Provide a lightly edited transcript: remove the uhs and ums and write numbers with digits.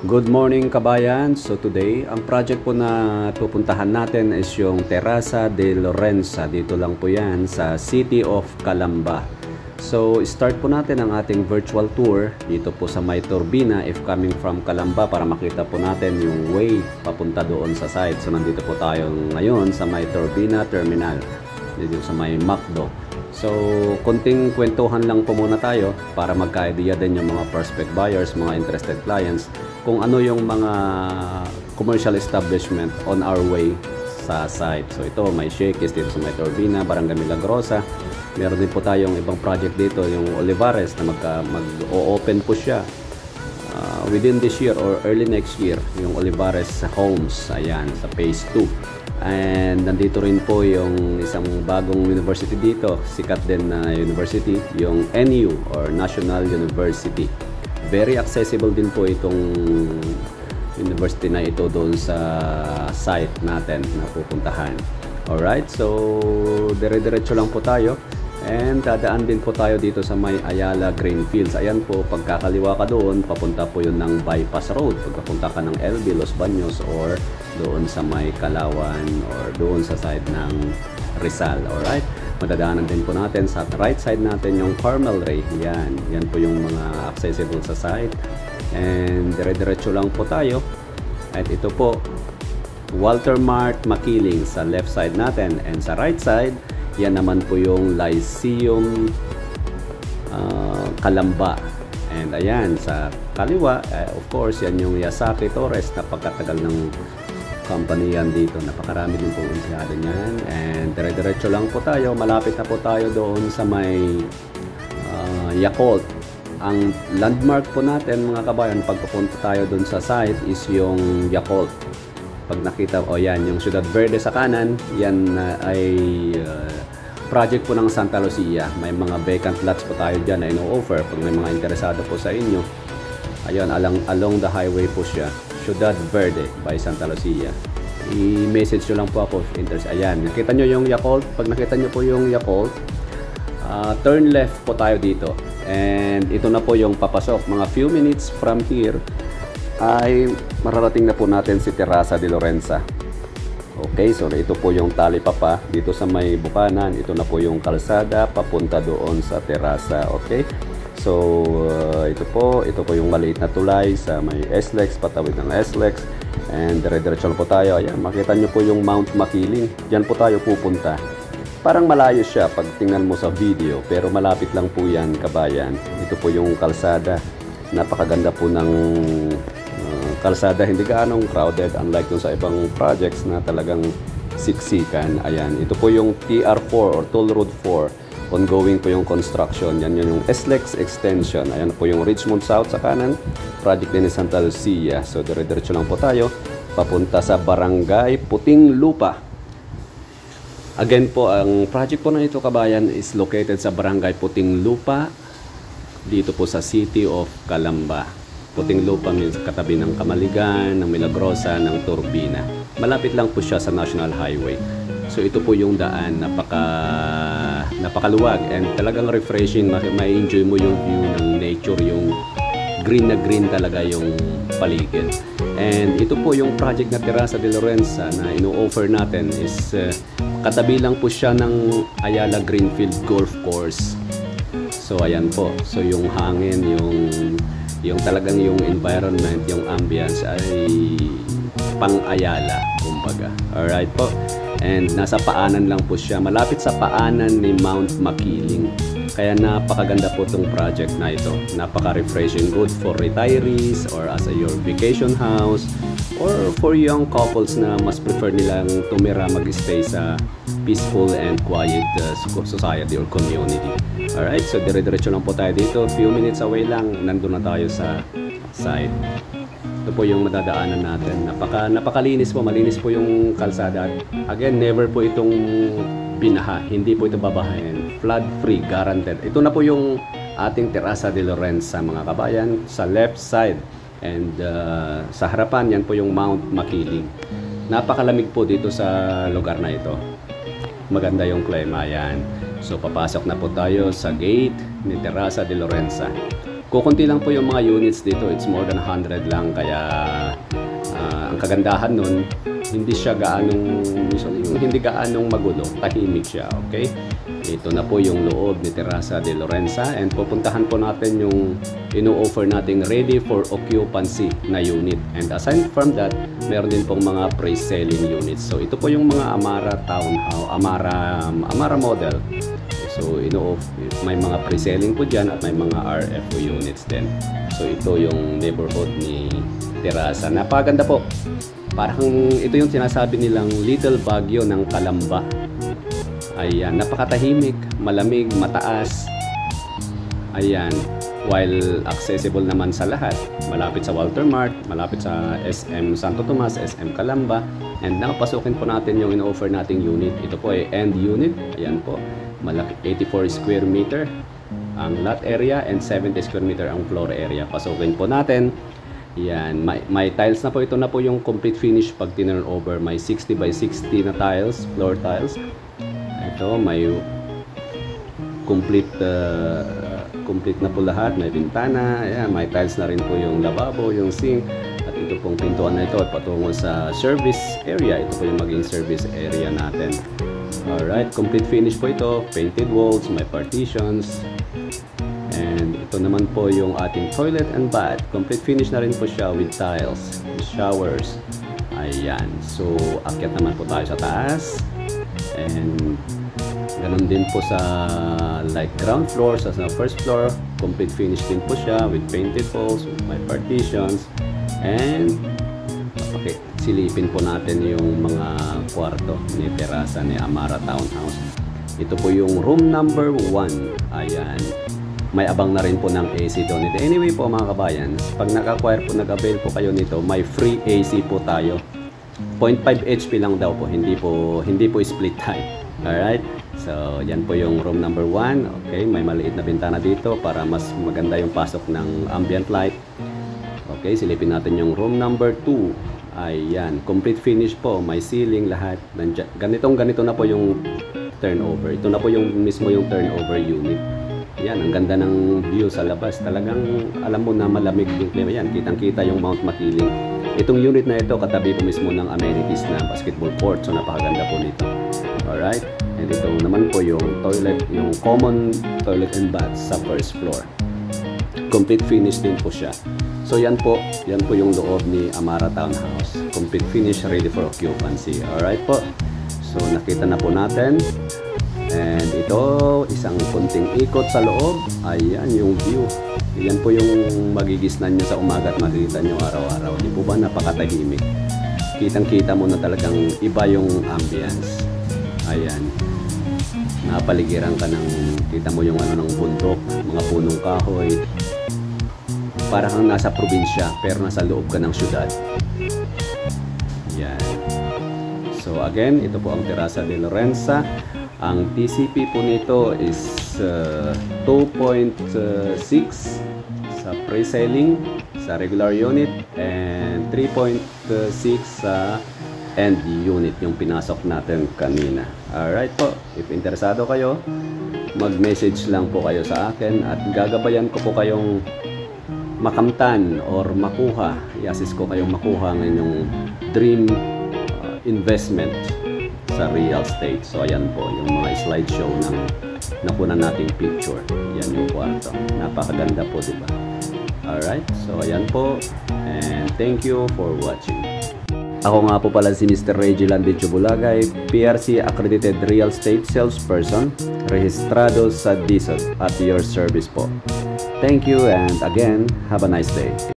Good morning kabayan. So today, ang project po na pupuntahan natin is yung Terraza de Lorenza. Dito lang po yan sa City of Calamba. So start po natin ang ating virtual tour dito po sa May Turbina if coming from Calamba para makita po natin yung way papunta doon sa site. So nandito po tayo ngayon sa May Turbina Terminal dito sa May Macdo. So, konting kwentuhan lang po muna tayo para magka-idea din yung mga prospect buyers, mga interested clients kung ano yung mga commercial establishment on our way sa site. So, ito may Shakey's dito sa May Turbina, Barangay Milagrosa. Meron din po tayong ibang project dito, yung Olivares na mag-o-open po siya within this year or early next year, yung Olivares Homes, ayan, sa phase 2. And nandito rin po yung isang bagong university dito, sikat din na university, yung NU or National University. Very accessible din po itong university na ito doon sa site natin na pupuntahan. Alright, so dire-diretso lang po tayo. And dadaan din po tayo dito sa may Ayala Greenfields. Ayan po, pagkakaliwa ka doon, papunta po yun ng bypass road. Pagkapunta ka ng LB, Los Baños, or doon sa may Kalawan, or doon sa side ng Rizal. Alright? Madadaanan din po natin sa right side natin yung Carmel Ray. Yan. Yan po yung mga accessible sa site. And dire-diretso lang po tayo. At ito po, Walter Mart Makiling sa left side natin. And sa right side, yan naman po yung Lyceum Calamba. And ayan, sa kaliwa, of course, yan yung Yasaki Torres. Napakatagal ng company yan dito. Napakarami din po empleyado niyan. And dire-diretso lang po tayo. Malapit na po tayo doon sa may Yakult. Ang landmark po natin, mga kabayan, pagpapunta tayo doon sa site is yung Yakult. Pag nakita, yan, yung Ciudad Verde sa kanan, yan ay project po ng Santa Lucia. May mga vacant lots po tayo dyan na ino-offer pag may mga interesado po sa inyo. Ayun, along the highway po siya. Ciudad Verde by Santa Lucia. I-message nyo lang po ako if interest. Ayan, nakita nyo yung Yakult. Pag nakita nyo po yung Yakult, turn left po tayo dito. And ito na po yung papasok. Mga few minutes from here, ay mararating na po natin si Terraza de Lorenza. Okay, so ito po yung talipapa dito sa may Bukanan. Ito na po yung kalsada papunta doon sa Terraza. Okay, so ito po yung maliit na tulay sa may SLEX, patawid ng SLEX. And dire-diretso po tayo. Ayan, makita nyo po yung Mount Makiling. Diyan po tayo pupunta. Parang malayo siya pag tingnan mo sa video, pero malapit lang po yan, kabayan. Ito po yung kalsada. Napakaganda po ng kalsada, hindi gaanong crowded unlike dun sa ibang projects na talagang siksikan. Ayan, ito po yung TR4 or Toll Road 4. Ongoing po yung construction. Yan yung SLEX extension. Ayan po yung Richmond South sa kanan. Project din ni Santa Lucia. So dire-diretso lang po tayo papunta sa Barangay Puting Lupa. Again po, ang project po na ito, kabayan, is located sa Barangay Puting Lupa dito po sa City of Calamba. Puting Lupa means katabi ng Kamaligan, ng Milagrosa, ng Turbina. Malapit lang po siya sa National Highway. So ito po yung daan, napakaluwag and talagang refreshing. May-enjoy mo yung view ng nature, yung green na green talaga yung paligid. And ito po yung project na Terraza de Lorenza na ino-offer natin is katabi lang po siya ng Ayala Greenfield Golf Course. So ayan po. So yung hangin, yung talagang yung environment, yung ambience ay pang-Ayala, kumbaga. Alright po. And nasa paanan lang po siya. Malapit sa paanan ni Mount Makiling. Kaya napakaganda po itong project na ito. Napaka-refreshing, good for retirees or as your vacation house or for young couples na mas prefer nilang tumira, mag-stay sa peaceful and quiet society or community. Alright, so dire-diretso lang po tayo dito. Few minutes away lang, nandun na tayo sa site. Ito po yung madadaanan natin. Napakalinis po, malinis po yung kalsada. Again, never po itong binaha. Hindi po ito babahayin. Flood free, guaranteed. Ito na po yung ating Terraza de Lorenza, mga kabayan, sa left side. And sa harapan, yan po yung Mount Makiling. Napakalamig po dito sa lugar na ito. Maganda yung klima, yan. So papasok na po tayo sa gate ni Terraza de Lorenza. Kukunti lang po yung mga units dito. It's more than 100 lang. Kaya ang kagandahan nun, hindi siya hindi gaanong magulo. Tahimik siya. Okay? Ito na po yung loob ni Terraza de Lorenza. And pupuntahan po natin yung ino-offer nating ready for occupancy na unit. And aside from that, meron din pong mga pre-selling units. So ito po yung mga Amara Townhouse, Amara model. So may mga pre-selling po dyan at may mga RFO units din. So ito yung neighborhood ni Terraza. Napaganda po. Parang ito yung sinasabi nilang Little Baguio ng Calamba. Ayan, napakatahimik, malamig, mataas. Ayan, while accessible naman sa lahat. Malapit sa Walter Mart, malapit sa SM Santo Tomas, SM Calamba. And napasukin po natin yung in-offer nating unit. Ito po ay end unit. Ayan po, malaki, 84 square meter ang lot area and 70 square meter ang floor area. Pasukin po natin. Yan, may tiles na po. Ito na po yung complete finish pag tinurn over. May 60 by 60 na tiles, floor tiles. Ito, may complete na po lahat. May bintana, ayan, may tiles na rin po yung lavabo, yung sink. At ito pong pintuan na ito at patungo sa service area. Ito po yung maging service area natin. Alright, complete finish po ito. Painted walls, may partitions. And ito naman po yung ating toilet and bath. Complete finish na rin po siya with tiles, showers. Ayan. So, akyat naman po tayo sa taas. And ganun din po sa like ground floor, sa first floor. Complete finish din po siya with painted walls, with my partitions. And okay, silipin po natin yung mga kwarto ni Terraza ni Amara Townhouse. Ito po yung room number 1. Ayan. May abang na rin po ng AC doon. Anyway po mga kabayan, pag nag-acquire po, nag-avail po kayo nito, may free AC po tayo. 0.5 HP lang daw po, hindi po split type. Alright? So, yan po yung room number 1. Okay, may maliit na bintana dito para mas maganda yung pasok ng ambient light. Okay, silipin natin yung room number 2. Ayan, complete finish po, may ceiling lahat. Ganito na po yung turnover. Ito na po yung mismo yung turnover unit. Yan, ang ganda ng view sa labas. Talagang alam mo na malamig din. Yan, kitang-kita yung Mount Makiling. Itong unit na ito, katabi po mismo ng amenities na basketball court. So, napakaganda po nito. Alright? And ito naman po yung toilet, yung common toilet and bath sa first floor. Complete finish din po siya. So, yan po yung loob ni Amara Townhouse. Complete finish, ready for occupancy. Alright po? So, nakita na po natin. And ito, isang kunting ikot sa loob. Ayan, yung view. Yan po yung magigisnan nyo sa umaga at makikita nyo araw-araw. Di po ba napakatahimik? Kitang-kita mo na talagang iba yung ambience. Ayan. Napaligiran ka ng, kita mo yung ng bundok, mga punong kahoy. Para kang nasa probinsya, pero nasa loob ka ng syudad. Yan. So again, ito po ang Terraza de Lorenza. Ang TCP po nito is 2.6 sa pre-selling sa regular unit and 3.6 sa end unit yung pinasok natin kanina. Alright po, if interesado kayo, mag-message lang po kayo sa akin at gagabayan ko po kayong makamtan or makuha. I-assist ko kayong makuha ng inyong dream investment sa real estate. So ayan po yung mga slideshow ng nakunan nating picture. Yan yung kwarto. Napakaganda po, diba? Alright, so ayan po and thank you for watching. Ako nga po pala si Mr. Regiland Dicho Bulagay, PRC Accredited Real Estate Salesperson, rehistrado sa DSOT at your service po. Thank you and again, have a nice day.